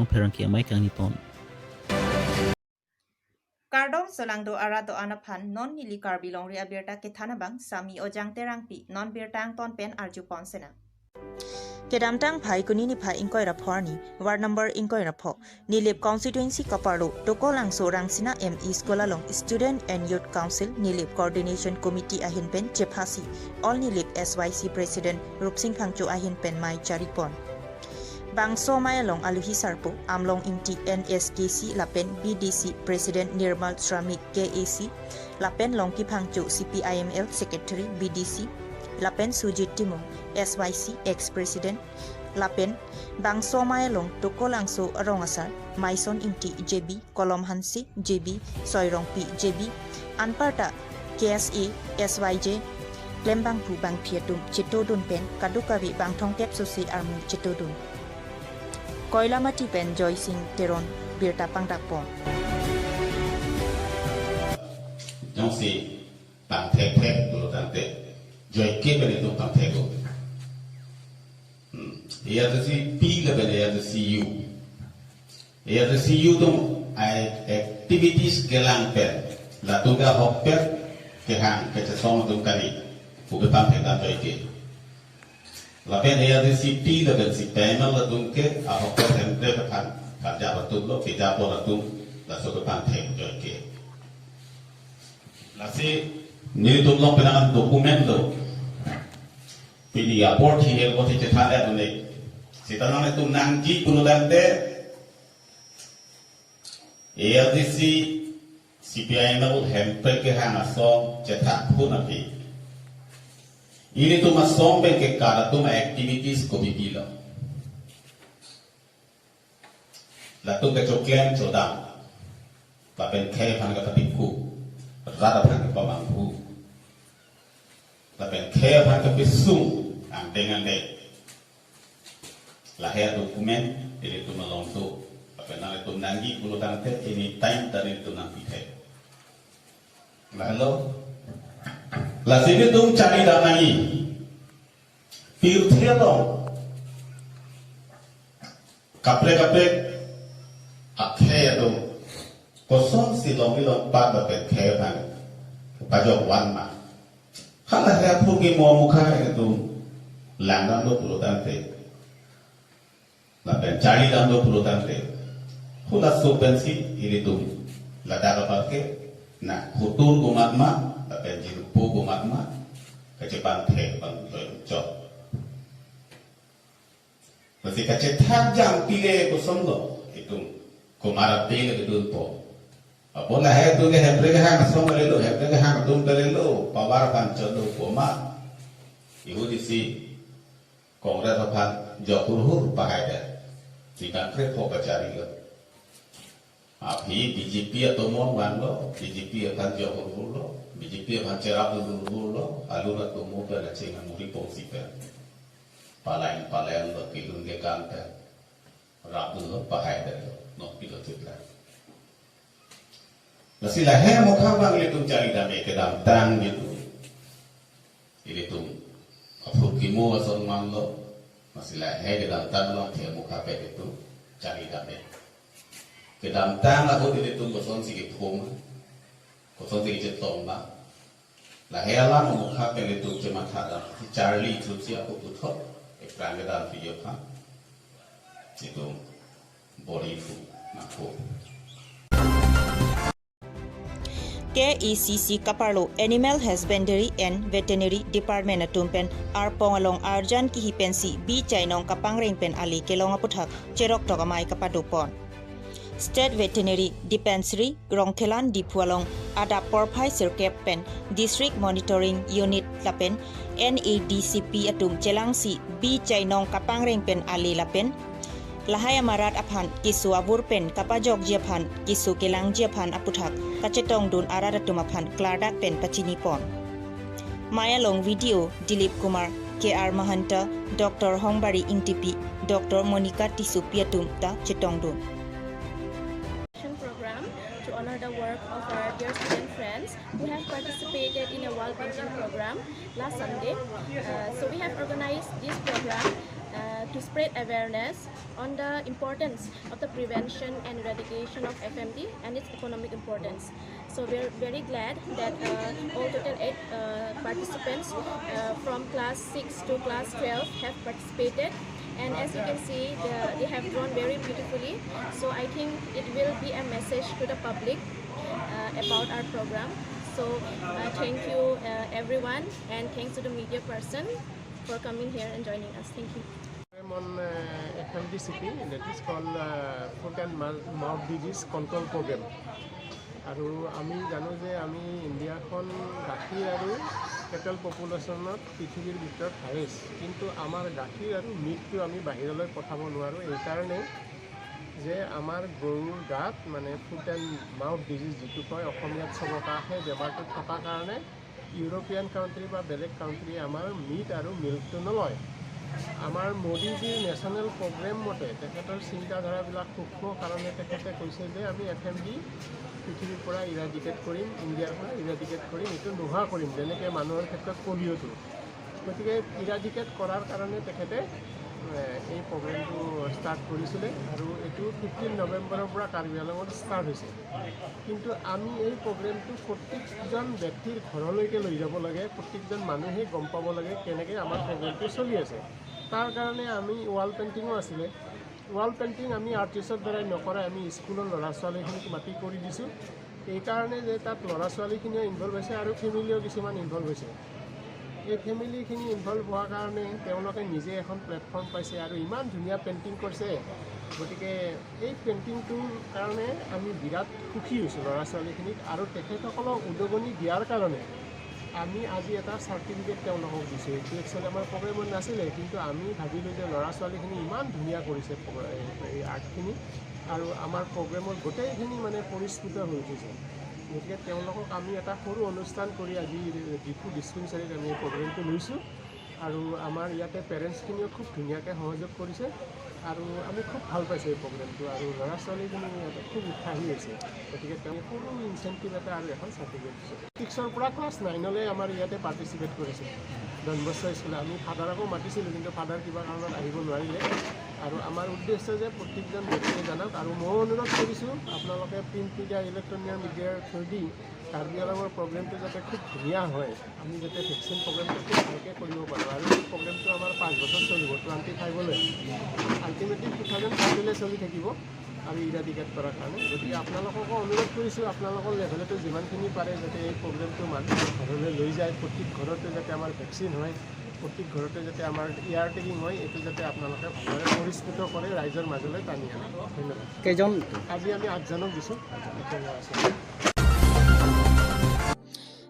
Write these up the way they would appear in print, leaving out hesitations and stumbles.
long perang ki amai kang ni ton. Kardong solangdo arato anapan non nili Karbi Longri Abirta ke thanabang sami ojang terangpi non birtang ton pen arju ponsena. Kedamtang phai kunini phai ingkoi raphorni ward number ingkoi rapho nilip constituency kaparlo tokolang sorang sina ME skolalong student and youth council nilip coordination committee ahin pen chephasi all nilip SYC president Rupsing Phangchu ahin pen mai charipon. Bangso mayalong aluhi sarpo amlong inti NSKC lapen BDC President Nirmal Shramik KAC lapen longki Phangchu CPIML Secretary BDC lapen Sujit Timong SYC ex-president lapen bangso mayalong tokolangso arongasar maison inti JB kolom hansi JB soirong P JB anparta KSA SYJ lembang pu bang phiatum chitodun pen kadukawi bang thongkep susi army chitodun Koila mati pen Joy Singh Teron Birta Pangdakpon. Trong si tang thek thek dulu tante Joy ke pen itu tang thek go. Ia tu si P le pen ia tu si U. Ia tu si U tu activities kelang pen la tu ga hok pen ke hang ke song tu kali fu ke tang thek dan Joy ke. Lapen ia di city lapen si panel la tungke ahok ke tempe kan kerja betul lo kita pun latung la so depan tem joy ke. Lasi ni tu lo penangan dokumen lo. Pidi aport hi el boti cetan ada ni. Si tanang itu nangki puluh-lante. Ia di si CPIML hempe ke hang asong cetak pun api. Ini tu masong ke cara tu activities ko bipilo. Latu ke coklen codang. Lapen kaya pan ke patiku. Rada pan ke pamangku. Lapen kaya pan ke pisung ang dengan de. Lahir dokumen ini tu melong tu. Lapen nang itu nangi puluh tante ini time dari itu nanti kaya. Lalu la sini tum cari danai pilih dong kapre akhir dong kosong si longi long pada pekhe pan pajok wan ma kalau saya pergi mau muka itu langgan do puluh tante la cari dan do puluh tante hula subvensi ini tum la dapat pakai nah hutur kumat ma tapi jiru pu kumat ma kecepan teh bang job masih kecetan jam pilih kosong lo itu kumarat pilih itu po apa lah itu ke hebre ke hang kosong kelelo hebre ke hang tum kelelo pawar pancol lo koma ibu di si kongres apa jauh pakai deh jika krep kok cari lo api BJP atau mon wan lo BJP akan jauh lo BJP akan cerap dulu lo alur atau mau pada cengang muri polisi per palain lo kilun ke kantor rap dulu pakai deh no pilot juga masih lahir mau kapan itu cari damai ke dalam tang gitu ini tuh apa kimu asal man lo masih lahir ke dalam tang lo dia mau kapan itu cari damai ke dalam tang aku tidak tunggu kosong sikit home kosong sikit jetong lah lahir lah mau kapan itu cuma ada Charlie terus si aku tutup ekran ke dalam video kan itu body food aku KECC Kaparlo Animal Husbandry and Veterinary Department atumpen arpong along arjan kihipensi bi chainong kapangreng pen ali kelong aputhak cherok tokamai kapadupon State Veterinary Dispensary Grongthelan Dipualong ada porphai sirkep pen District Monitoring Unit lapen NADCP atum chelangsi bi chainong kapangreng pen ali lapen Lahaya marat aphan kisu abur pen kapajok jiaphan kisu kelang jiaphan aputhak kacetong dun arada tumaphan klardak pen pachini pon Maya long video Dilip Kumar KR Mahanta Dr. Hongbari Ingtipi Dr. Monica Tisupiatum ta chetong dun program to honor the work of our dear student friends who have participated in a wall painting program last Sunday. So we have organized this program to spread awareness on the importance of the prevention and eradication of FMD and its economic importance. So we're very glad that all total 8 participants from class 6 to class 12 have participated. And as you can see, they have drawn very beautifully. So I think it will be a message to the public about our program. So thank you everyone, and thanks to the media person for coming here and joining us. Thank you. I'm on FMDCP, that is called Foot and Mouth Disease Control Program. আৰু আমি জানো যে আমি ইণ্ডিয়াখন গাখীৰ আৰু kettle পপুলেশ্যনত পৃথিৱীৰ ভিতৰত highest, কিন্তু আমাৰ গাখীৰ আৰু মিটটো আমি বাহিৰলৈ পঠাব নোৱাৰোঁ এইকাৰণে যে আমাৰ গৰুৰ গাত মানে ফুট এণ্ড মাউথ ডিজিজ যিটো কয় অসমীয়াত চবকা, সেই বেমাৰটো থকাৰ কাৰণে ইউৰোপিয়ান কাউণ্ট্ৰি বা বেলেগ কাউণ্ট্ৰিয়ে আমাৰ মিট আৰু মিল্কটো নলয়। আমাৰ মোদীজীৰ নেশ্যনেল প্ৰগ্ৰেম মতে তেখেতৰ চিন্তাধাৰাবিলাক সূক্ষ্ম কাৰণে তেখেতে কৈছে যে আমি FMD পৃথিৱীৰ পৰা ইৰাডিকেট কৰিম, ইণ্ডিয়াৰ পৰা ইৰাডিকেট কৰিম, এইটো নোহোৱা কৰিম, যেনেকৈ মানুহৰ ক্ষেত্ৰত পলিঅ'টো। গতিকে ইৰাডিকেট কৰাৰ কাৰণে তেখেতে এই প্ৰগ্ৰেমটো ষ্টাৰ্ট কৰিছিলে আৰু এইটো 15 নৱেম্বৰৰ পৰা কাৰ্বি আংলঙত ষ্টাৰ্ট হৈছে। কিন্তু আমি এই প্ৰগ্ৰেমটো প্ৰত্যেকজন ব্যক্তিৰ ঘৰলৈকে লৈ যাব লাগে, প্ৰত্যেকজন মানুহে গম পাব লাগে কেনেকৈ আমাৰ প্ৰগ্ৰেমটো চলি আছে। তাৰ কাৰণে আমি ৱাল পেইণ্টিঙো আছিলে। ৱাল পেইণ্টিং আমি আৰ্টিষ্টৰ দ্বাৰাই নকৰাই আমি স্কুলৰ ল'ৰা ছোৱালীখিনিক মাতি কৰি দিছোঁ, এইকাৰণে যে তাত ল'ৰা ছোৱালীখিনিও ইনভল্ভ হৈছে আৰু ফেমিলিও কিছুমান ইনভল্ভ হৈছে। এই ফেমিলিখিনি ইনভল্ভ হোৱাৰ কাৰণে তেওঁলোকে নিজে এখন প্লেটফৰ্ম পাইছে আৰু ইমান ধুনীয়া পেইণ্টিং কৰিছে। গতিকে এই পেইণ্টিংটোৰ কাৰণে আমি বিৰাট সুখী হৈছোঁ ল'ৰা ছোৱালীখিনিক, আৰু তেখেতসকলক উদগনি দিয়াৰ কাৰণে আমি আজি এটা চাৰ্টিফিকেট তেওঁলোকক দিছোঁ। এইটো একচুৱেলি আমাৰ প্ৰগ্ৰেমত নাছিলে, কিন্তু আমি ভাবিলোঁ যে ল'ৰা ছোৱালীখিনি ইমান ধুনীয়া কৰিছে এই আৰ্টখিনি, আৰু আমাৰ প্ৰগ্ৰেমত গোটেইখিনি মানে পৰিস্ফুট হৈ উঠিছে। গতিকে তেওঁলোকক আমি এটা সৰু অনুষ্ঠান কৰি আজি ডিপু ডিছপেঞ্চাৰীত আমি এই প্ৰগ্ৰেমটো লৈছোঁ, আৰু আমাৰ ইয়াতে পেৰেণ্টছখিনিও খুব ধুনীয়াকৈ সহযোগ কৰিছে, আৰু আমি খুব ভাল পাইছোঁ এই প্ৰগ্ৰেমটো, আৰু ল'ৰা ছোৱালীখিনি ইয়াতে খুব উৎসাহী হৈছে। গতিকে তেওঁ সৰু ইনচেণ্টিভ এটা আৰু এখন চাৰ্টিফিকেট দিছোঁ। 6ৰ পৰা ক্লাছ 9লৈ আমাৰ ইয়াতে পাৰ্টিচিপেট কৰিছে ডন বস্কো স্কুলে। আমি ফাদাৰকো মাতিছিলোঁ, কিন্তু ফাদাৰ কিবা কাৰণত আহিব নোৱাৰিলে। আৰু আমাৰ উদ্দেশ্য যে প্ৰত্যেকজন ব্যক্তিয়ে জানক, আৰু মই অনুৰোধ কৰিছোঁ আপোনালোকে প্ৰিণ্ট মিডিয়া, ইলেক্ট্ৰনিক মিডিয়াৰ থ্ৰুদি কাৰ্বি আংলঙৰ প্ৰগ্ৰেমটো যাতে খুব ধুনীয়া হয়, আমি যাতে ভেকচিন প্ৰগ্ৰেমটো খুব ভালকৈ কৰিব পাৰোঁ। আৰু এই প্ৰগ্ৰেমটো আমাৰ 5 বছৰ চলিব, 25লৈ, আল্টিমেটলি 2030লৈ চলি থাকিব আৰু ইৰাডিকেট কৰাৰ কাৰণে। গতিকে আপোনালোককো অনুৰোধ কৰিছোঁ, আপোনালোকৰ লেভেলতো যিমানখিনি পাৰে যাতে এই প্ৰগ্ৰেমটো মানুহৰ ঘৰলৈ লৈ যায়, প্ৰত্যেক ঘৰতে যাতে আমাৰ ভেকচিন হয়, প্ৰত্যেক ঘৰতে যাতে আমাৰ এয়াৰ টেকিং হয়, এইটো যাতে আপোনালোকে ভালদৰে পৰিস্ফুট কৰে, ৰাইজৰ মাজলৈ টানি আনে। ধন্যবাদ। কেইজন? আজি আমি 8জনক দিছোঁ।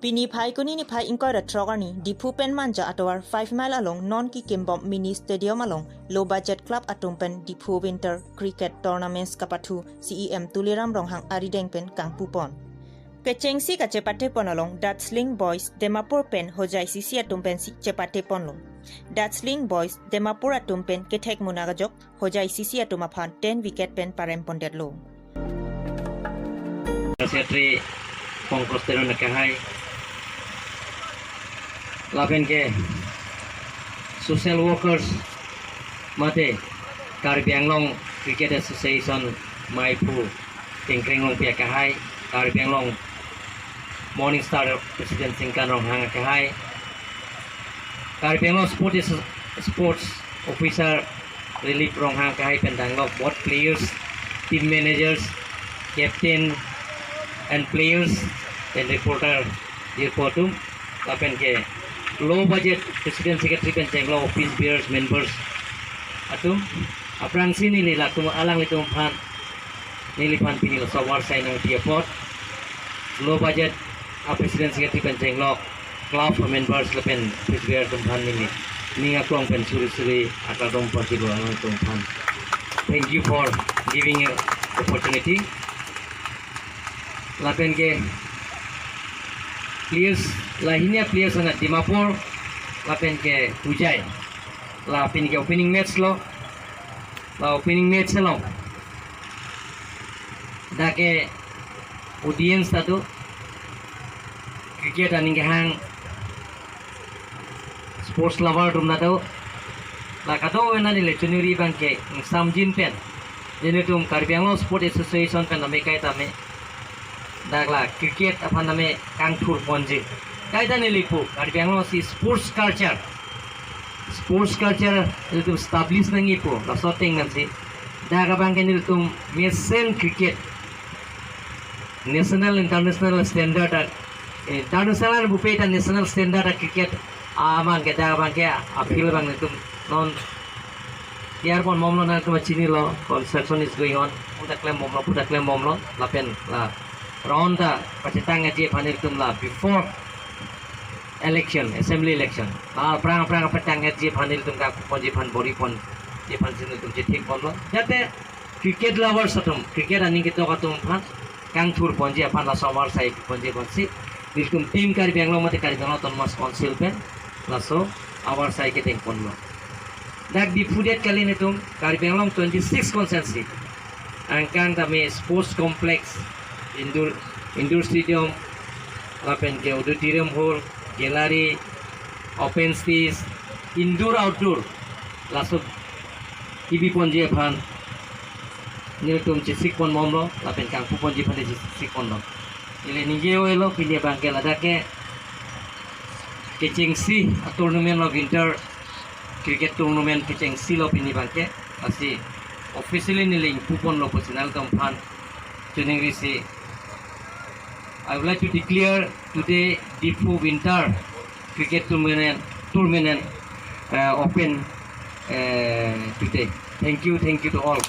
Pini phai kuni ni phai ingkoi ra trogani dipu pen manja atowar 5 mile along non ki kimbom mini stadium along low budget club atumpen dipu winter cricket tournaments kapathu CEM tuliram ronghang arideng pen kangpupon kecheng si ka chepate pon along datsling boys demapur pen hojai si atumpen si chepate pon long datsling boys demapur atumpen kethek munagajok hojai si atumaphan 10 wicket pen parem pondet lo Secretary Kongkostero nakahai lapen ke social workers mate Karbi Anglong Cricket Association Maipu Tingkringong pia kahai Karbi Anglong Morning Star President Singkan Rong hang kahai Karbi Anglong Sports Officer Relief Rong hang kahai pendanglok board players, team managers, captain and players and reporter reportum lapen ke low budget president secretary pen jenglo office bearers members atum aprang sini li lakum alang itu phan nili phan pini lo sawar sai nang dia pot low budget president secretary pen jenglo club members lapen office bearers tum phan nili ninga klong pen suri akadom party lo alang tum phan. Thank you for giving an opportunity. Lapen ke players lahinya players na Dimapur lapen ke Hujai lapen ke opening match lo dake audience tatu cricket aning ke hang sports lover rum na tau la kado na ni le chunuri bangke samjin pen jene tum Karbi Anglong Sport Association pen name kai tame dagla cricket apan name kangthur ponji kai da ni lipu Karbi Anglong si sports culture itu establish nangi po la soting nanti daga bangke ni tum mesen cricket national international standard international bupe ta national standard cricket amang ke daga bangke appeal bang tum non Earphone momlo na kuma chini lo construction is going on puta claim momlo la pen la round da pacitang aje panir tum la before election assembly election la prang patang aje panir tum ka ponji pan bori pon je pan sin tum je thik bonlo jate cricket lovers tum cricket ani ke to ka tum pan kang thur ponji pan la somar sai ponji ponsi tum team Karbi Anglong mate Karbi Anglong Autonomous Council pen la so our sai ke teng ponlo dak dipudet kali ni tum Karbi Anglong 26 consensi angkang tame sports complex indoor stadium lapen ke auditorium hall gallery open space indoor outdoor lasuk TV ponje phan ni tum chisik pon momlo lapen kang pu ponje phan chisik pon lo ile nije oelo pinde bangke ladake kechingsi tournament of winter cricket tournament kechingsi lo pinde bangke asi officially niling pupon lo personal kampan training risi I would like to declare today Difu Winter Cricket Tournament open today. Thank you to all.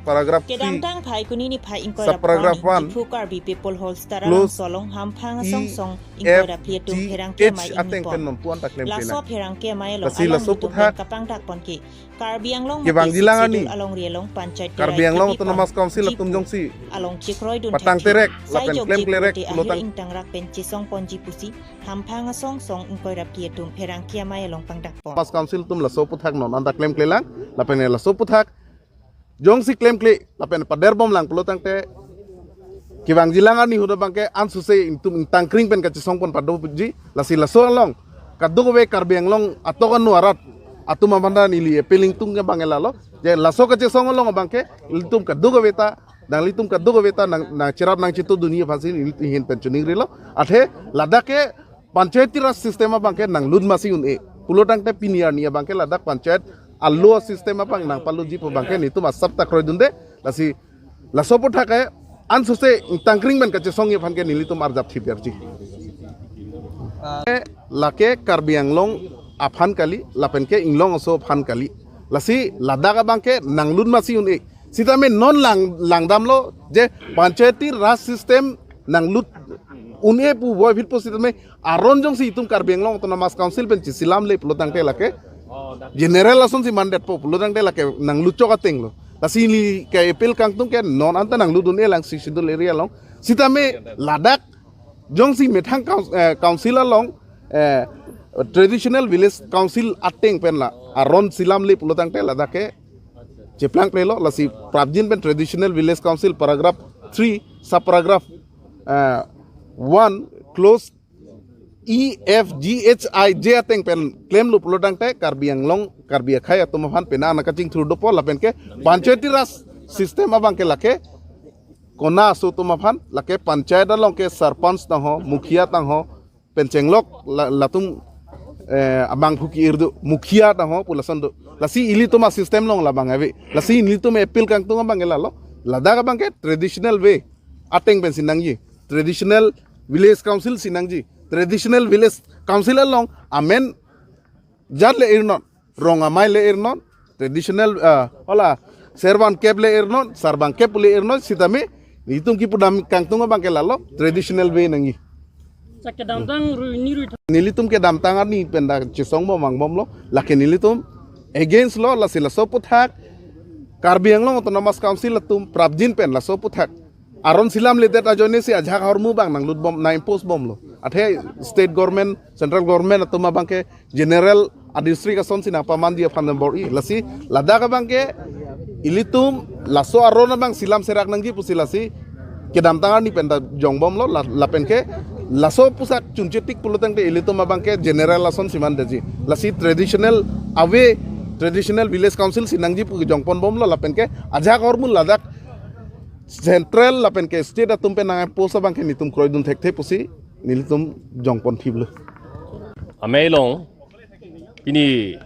Paragraph Kedam 3 tang phai kuni ni phai ingkoi Sa paragraph 1 Difu Karbi people holds tara Close solong ham phang song song E ingkoi F da plie tum G pherang ke H mai ateng pen in non puan tak lem la so pela pherang ke mai lo Lasi la so puthak kapang tak pon ki Karbi Anglong Ke bang jilangan ni along rielong pancait Karbi Anglong Autonomous Council tum jong si along chikroi dun patang terek lapen klaim klerek pulutang intang rak pen chisong ponji pusi ham phang song song ingkoi da plie tum pherang ke mai long pang dak pon Autonomous Council tum la so puthak non anda klaim klelang lapen la so puthak jong si klaim kle lapen pader bom lang pulutang te kibang jilangan ni huda bangke ansuse intum tangkring pen kachisong pon pado puji lasi la so long kaddo we Karbi Anglong atokan nuarat atuma manda nili appealing tung ke bangela lo je laso kachisong long bangke litum kaddo weta nang litum kaddo weta nang cerap nang citu dunia fasin hin pensioning rilo athe ladake panchayati ras sistema bangke nang lud masi un e pulotang te piniar nia bangke ladak panchayat allo sistema bang nang palu jipo bangke ni tum asap tak roy dunde lasi laso puthake ansuse tangkring ben kachisong ye bangke nili tum arjap thiperji lake Karbi Anglong aphan kali lapenke inglong so phan kali lasi ladaka bangke nanglun masi un e sita me non langdam lo je panchayati raj system nanglut une pu boy phit posit me aron jong si tum Karbi Anglong Autonomous Council pen silam le pulotang te lake general ason si mandat po pulotang te lake nanglucho ka teng lo lasi ni ke appeal kang tum ke non anta nangludun e lang si sidul area long sita me ladak jong si methang council along traditional village council ateng pen la aron silam le pulotang te ladake jeplang plelo lasi prabjin pen traditional village council paragraph 3 sub paragraph 1 close E F G H I J ateng pen claim lu pulotang te Karbi Anglong Karbi Akhai atumaphan pena nakaching through do pol lapen ke panchayati ras system abang ke lake kona asu tumaphan lake panchayat along ke sarpanch tang ho mukhia tang ho pencenglok latum abang phuki irdu mukhia tang ho pulasan do lasi ili tuma system long labang ave lasi ili tuma appeal kang tunga bang elalo ladak abang ke traditional way ateng pen sinangji traditional village council sinangji traditional village council along amen jarle irnon rongamai le irnon traditional ola servan kep le irnon sarban kep le irnon sitame itung ki pudam kangtung bangke lalo traditional way nangi nilitum ke dam tangan ni penda chisong mo mangbom lo lake nilitum against lo la sila soputhak Karbi Anglong Autonomous Council latum prabjin pen la soputhak aron silam le det ajone si ajak hormu bang nang lut bom na impose bom lo athe state government central government atuma bangke general district ason sina paman dia phan number i lasi ladaka bangke ilitum laso arona bang silam serak nangji pusilasi kedam tangan ni penta jongbom lo lapen ke laso pusat cuncetik pulutang te ilito mabangke general lason siman daji lasi traditional awe traditional village council sinangji pu jongpon bom lo lapen ke aja kormul ladak central lapen ke state atum pe nangai posa bangke nitum kroidun thek the pusi nilitum jongpon thiblu amelong ini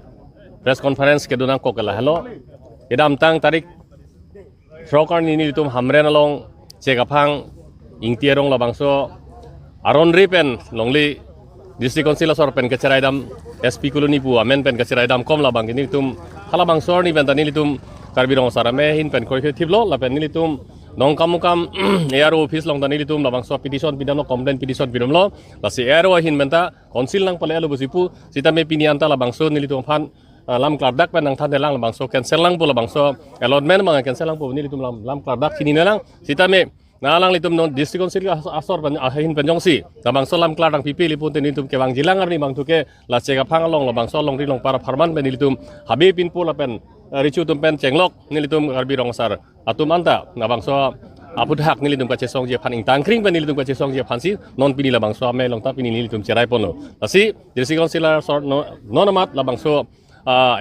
press conference ke dunang ko kala hello idam tang tarik Frokar ini litum hamren along cekapang ingtierong labangso aron ripen longli district council sor pen kecerai dam SP koloni pu amen pen kecerai dam kom labang ini litum halabang sor ni pen tani litum Karbi rong sarame hin pen koi thiblo la pen ni litum nong kamukam ARO office long tani litum labangso petition bidam lo complaint petition bidam lo la si ARO hin benta council nang pale alo busipu sitame pinianta labangso ni litum phan lam kladak pen nang than lang labangso cancel lang pu labangso allotment mang cancel lang pu ni litum lam kladak sini lang sitame nalang litum non district council asor ban ahin penjongsi labangso lam kladang pipi lipun ten litum ke bang jilang arni bang tuke la cega phang long labangso long ri long para farman ben litum habi pin pu la pen ricu tum pen cenglok ni litum Karbi rong sar atum anta labangso apud hak ni litum kace song je phan ing tangkring ben litum kace song je phan si non pini labangso ame long ta pini ni litum cerai pono asi district council sor non amat labangso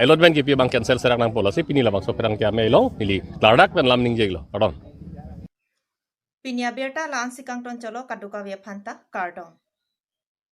allotment ki pi bang cancel serak nang polasi pini labangso perang ke ame long nili kladak pen lam ning jeglo adon Pinya Abirta la ansikang ton cholo kaduka via phanta kardong